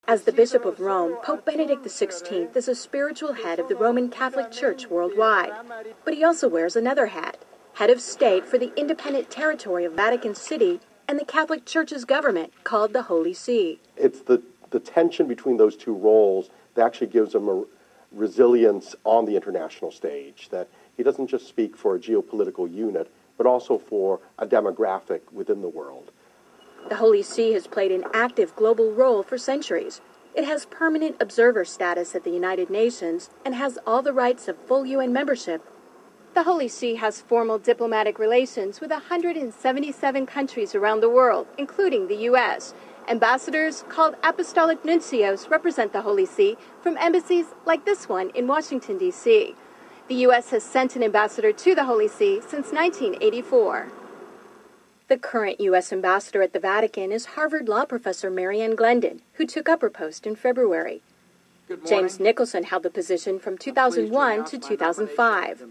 As the Bishop of Rome, Pope Benedict XVI is a spiritual head of the Roman Catholic Church worldwide. But he also wears another hat, head of state for the independent territory of Vatican City and the Catholic Church's government, called the Holy See. It's the tension between those two roles that actually gives him a resilience on the international stage, that he doesn't just speak for a geopolitical unit, but also for a demographic within the world. The Holy See has played an active global role for centuries. It has permanent observer status at the United Nations and has all the rights of full UN membership. The Holy See has formal diplomatic relations with 177 countries around the world, including the U.S. Ambassadors, called apostolic nuncios, represent the Holy See from embassies like this one in Washington, D.C. The U.S. has sent an ambassador to the Holy See since 1984. The current U.S. ambassador at the Vatican is Harvard law professor Marianne Glendon, who took up her post in February. James Nicholson held the position from 2001 to 2005.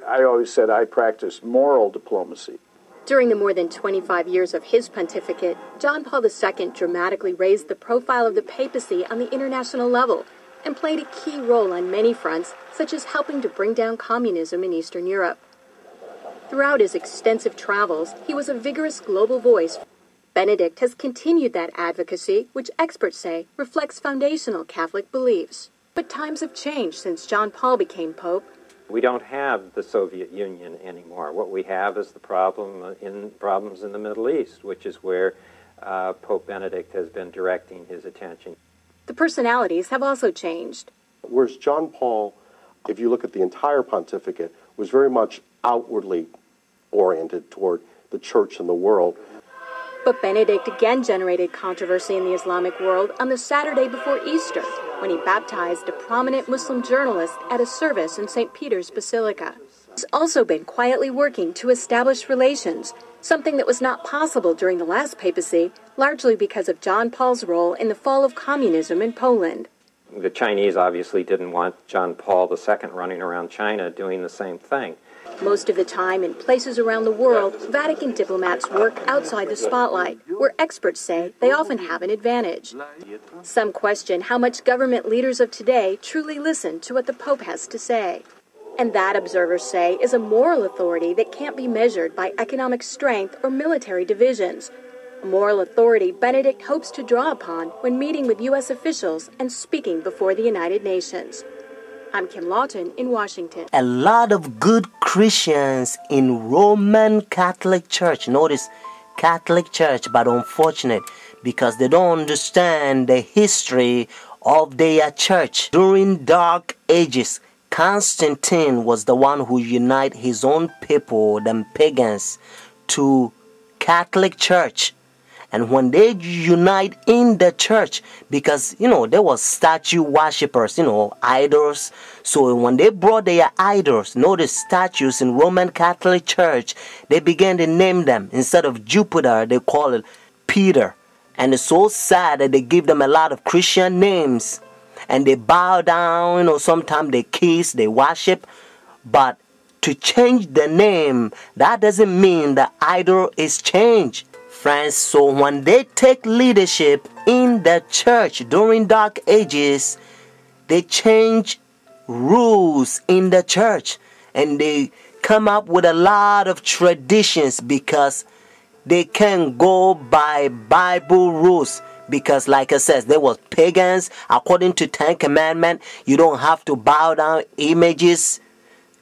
I always said I practice moral diplomacy. During the more than 25 years of his pontificate, John Paul II dramatically raised the profile of the papacy on the international level and played a key role on many fronts, such as helping to bring down communism in Eastern Europe. Throughout his extensive travels, he was a vigorous global voice. Benedict has continued that advocacy, which experts say reflects foundational Catholic beliefs. But times have changed since John Paul became Pope. We don't have the Soviet Union anymore. What we have is the problems in the Middle East, which is where Pope Benedict has been directing his attention. The personalities have also changed. Whereas John Paul, if you look at the entire pontificate, was very much outwardly oriented toward the church and the world. But Benedict again generated controversy in the Islamic world on the Saturday before Easter, when he baptized a prominent Muslim journalist at a service in St. Peter's Basilica. He's also been quietly working to establish relations, something that was not possible during the last papacy, largely because of John Paul's role in the fall of communism in Poland. The Chinese obviously didn't want John Paul II running around China doing the same thing. Most of the time, in places around the world, Vatican diplomats work outside the spotlight, where experts say they often have an advantage. Some question how much government leaders of today truly listen to what the Pope has to say. And that, observers say, is a moral authority that can't be measured by economic strength or military divisions. A moral authority Benedict hopes to draw upon when meeting with U.S. officials and speaking before the United Nations. I'm Kim Lawton in Washington. A lot of good Christians in Roman Catholic Church, notice Catholic Church, but unfortunate because they don't understand the history of their church. During Dark Ages, Constantine was the one who united his own people, them pagans, to Catholic Church. And when they unite in the church, because, there was statue worshippers, idols. So when they brought their idols, notice statues in Roman Catholic Church, they began to name them. Instead of Jupiter, they call it Peter. And it's so sad that they give them a lot of Christian names. And they bow down, sometimes they kiss, they worship. But to change the name, that doesn't mean the idol is changed. Friends, so when they take leadership in the church during Dark Ages, they change rules in the church and they come up with a lot of traditions because they can't go by Bible rules. Because like I said, there was pagans. According to Ten Commandments, you don't have to bow down images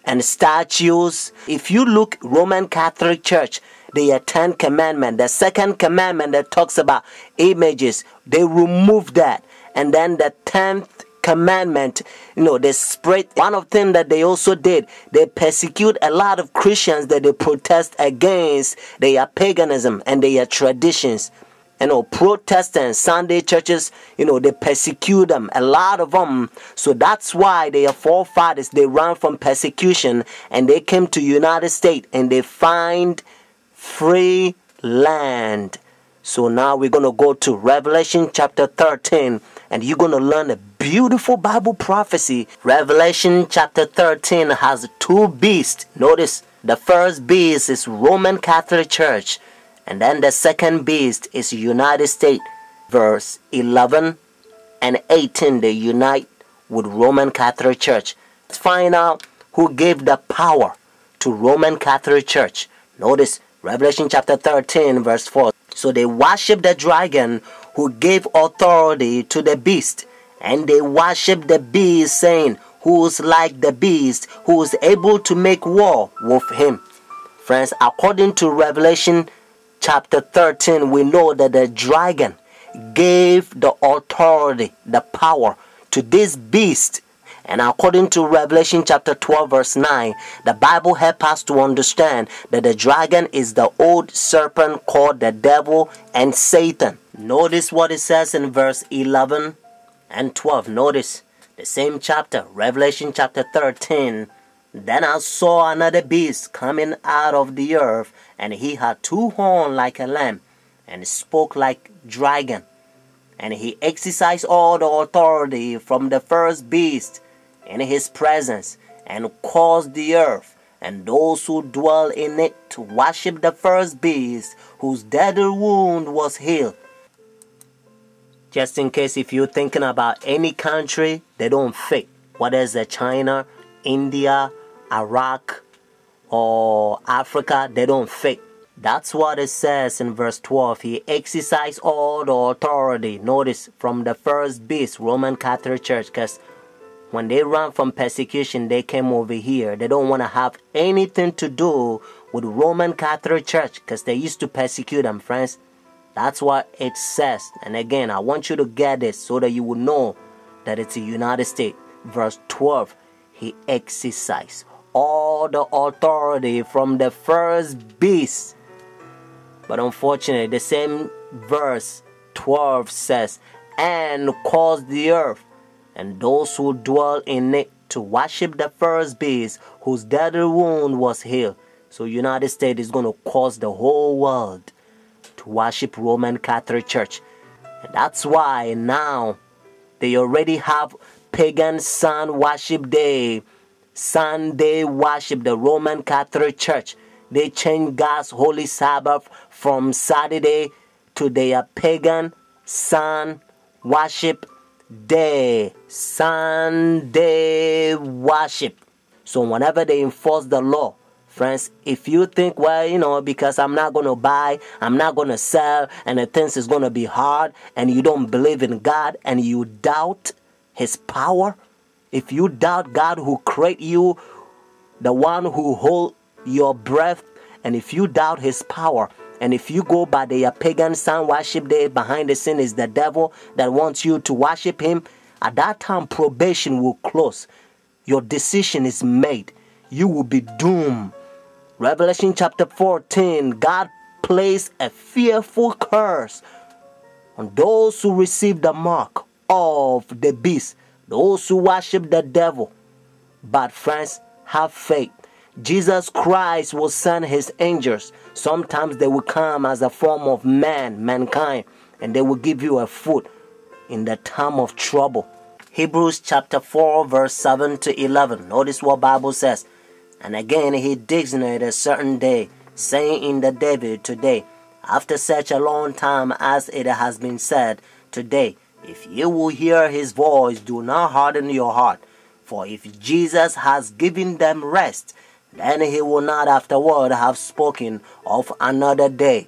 and statues. If you look Roman Catholic Church, the 10 commandment, the second commandment that talks about images, they remove that. And then the 10th commandment, they spread. One of them that they also did, they persecute a lot of Christians that they protest against their paganism and their traditions. Protestants, Sunday churches, they persecute them, a lot of them. So that's why their forefathers, they ran from persecution and they came to United States and they find free land. So now we're going to go to Revelation chapter 13 and you're going to learn a beautiful Bible prophecy. Revelation chapter 13 has two beasts. Notice the first beast is Roman Catholic Church and then the second beast is United States. Verse 11 and 18 they unite with Roman Catholic Church. Let's find out who gave the power to Roman Catholic Church. Notice Revelation chapter 13 verse 4. So they worship the dragon who gave authority to the beast, and they worship the beast, saying, who's like the beast, who is able to make war with him. Friends, according to Revelation chapter 13, we know that the dragon gave the authority, the power to this beast. And according to Revelation chapter 12 verse 9, the Bible helps us to understand that the dragon is the old serpent called the devil and Satan. Notice what it says in verse 11 and 12. Notice the same chapter, Revelation chapter 13. Then I saw another beast coming out of the earth, and he had 2 horns like a lamb, and spoke like dragon. And he exercised all the authority from the first beast in his presence, and caused the earth and those who dwell in it to worship the first beast, whose deadly wound was healed. Just in case if you're thinking about any country, they don't fit. Whether it's China, India, Iraq, or Africa, they don't fit. That's what it says in verse 12. He exercised all the authority, notice, from the first beast, Roman Catholic Church, because when they ran from persecution, they came over here. They don't want to have anything to do with Roman Catholic Church because they used to persecute them, friends. That's what it says. And again, I want you to get this so that you will know that it's the United States. Verse 12, he exercised all the authority from the first beast. But unfortunately, the same verse 12 says, and caused the earth and those who dwell in it to worship the first beast, whose deadly wound was healed. So United States is going to cause the whole world to worship Roman Catholic Church. And that's why now they already have pagan sun worship day, Sunday worship, the Roman Catholic Church. They changed God's holy Sabbath from Saturday to their pagan sun worship day, Sunday worship. So whenever they enforce the law, friends, if you think, well, because I'm not going to buy, I'm not going to sell, and the things is going to be hard, and you don't believe in God, and you doubt his power, if you doubt God who created you, the one who hold your breath, and if you doubt his power, and if you go by their pagan sun worship day, behind the scene is the devil that wants you to worship him, at that time probation will close. Your decision is made. You will be doomed. Revelation chapter 14, God placed a fearful curse on those who receive the mark of the beast, those who worship the devil. But friends, have faith. Jesus Christ will send his angels. Sometimes they will come as a form of mankind, and they will give you a food in the time of trouble. Hebrews chapter 4 verse 7 to 11. Notice what Bible says. And again he designated a certain day, saying in the David today, after such a long time as it has been said, today, if you will hear his voice, do not harden your heart. For if Jesus has given them rest, then he will not afterward have spoken of another day.